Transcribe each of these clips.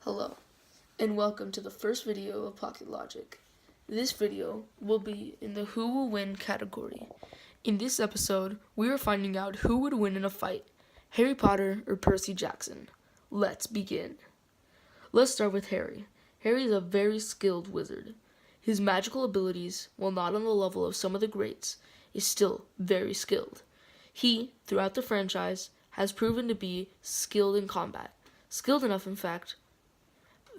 Hello, and welcome to the first video of Pocket Logic. This video will be in the Who Will Win category. In this episode, we are finding out who would win in a fight, Harry Potter or Percy Jackson. Let's begin. Let's start with Harry. Harry is a very skilled wizard. His magical abilities, while not on the level of some of the greats, is still very skilled. He, throughout the franchise, has proven to be skilled in combat. Skilled enough, in fact,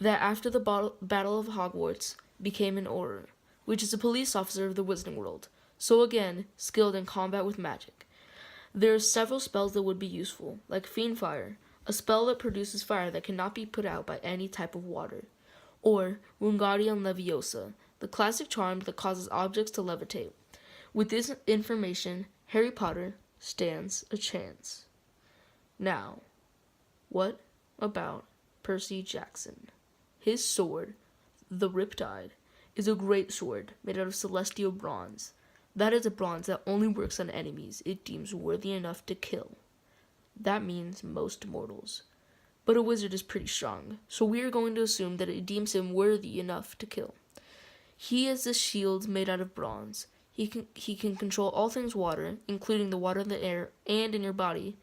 that after the Battle of Hogwarts became an Auror, which is a police officer of the Wizarding World, so again, skilled in combat with magic. There are several spells that would be useful, like Fiend Fire, a spell that produces fire that cannot be put out by any type of water, or Wingardium Leviosa, the classic charm that causes objects to levitate. With this information, Harry Potter stands a chance. Now, what about Percy Jackson? His sword, the Riptide, is a great sword made out of celestial bronze. That is a bronze that only works on enemies it deems worthy enough to kill. That means most mortals. But a wizard is pretty strong, so we are going to assume that it deems him worthy enough to kill. He has a shield made out of bronze. He can control all things water, including the water in the air and in your body.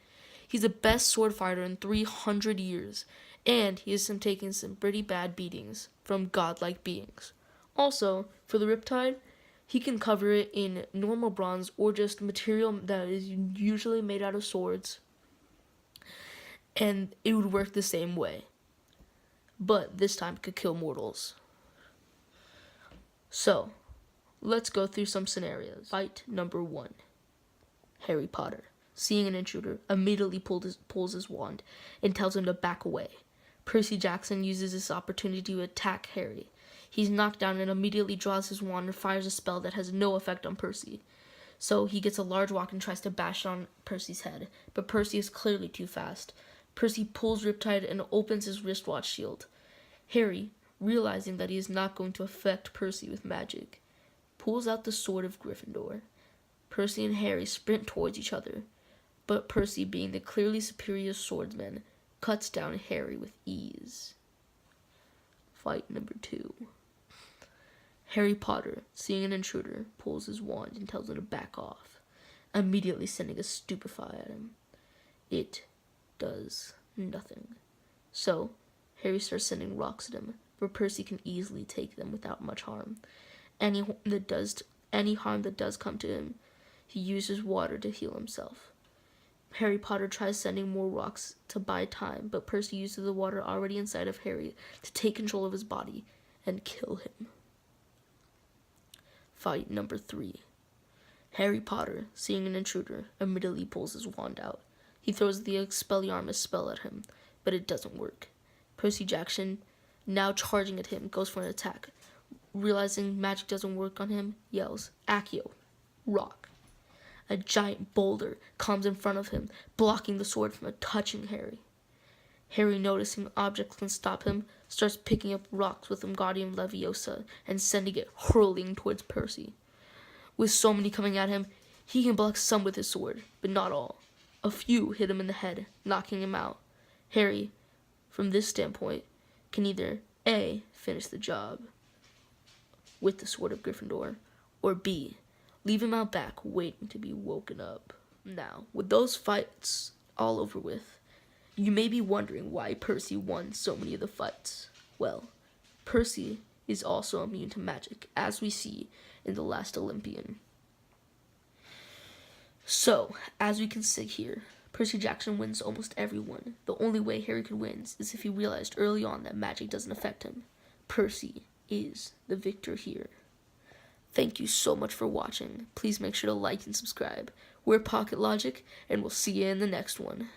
He's the best sword fighter in 300 years, and he has taken some pretty bad beatings from godlike beings. Also, for the Riptide, he can cover it in normal bronze or just material that is usually made out of swords, and it would work the same way. But this time could kill mortals. So, let's go through some scenarios. Fight number 1. Harry Potter, seeing an intruder, immediately pulls his wand and tells him to back away. Percy Jackson uses this opportunity to attack Harry. He's knocked down and immediately draws his wand and fires a spell that has no effect on Percy. So he gets a large rock and tries to bash it on Percy's head, but Percy is clearly too fast. Percy pulls Riptide and opens his wristwatch shield. Harry, realizing that he is not going to affect Percy with magic, pulls out the sword of Gryffindor. Percy and Harry sprint towards each other, but Percy, being the clearly superior swordsman, cuts down Harry with ease. Fight number 2. Harry Potter, seeing an intruder, pulls his wand and tells him to back off, immediately sending a stupefy at him. It does nothing. So, Harry starts sending rocks at him, but Percy can easily take them without much harm. Any harm that does come to him, he uses water to heal himself. Harry Potter tries sending more rocks to buy time, but Percy uses the water already inside of Harry to take control of his body and kill him. Fight number 3. Harry Potter, seeing an intruder, immediately pulls his wand out. He throws the Expelliarmus spell at him, but it doesn't work. Percy Jackson, now charging at him, goes for an attack. Realizing magic doesn't work on him, yells, "Accio, rock." A giant boulder comes in front of him, blocking the sword from touching Harry. Harry, noticing objects can stop him, starts picking up rocks with Wingardium Leviosa and sending it hurling towards Percy. With so many coming at him, he can block some with his sword, but not all. A few hit him in the head, knocking him out. Harry, from this standpoint, can either A, finish the job with the sword of Gryffindor, or B, leave him out back waiting to be woken up. Now, with those fights all over with, you may be wondering why Percy won so many of the fights. Well, Percy is also immune to magic, as we see in The Last Olympian. So, as we can see here, Percy Jackson wins almost everyone. The only way Harry could win is if he realized early on that magic doesn't affect him. Percy is the victor here. Thank you so much for watching. Please make sure to like and subscribe. We're Pocket Logic, and we'll see you in the next one.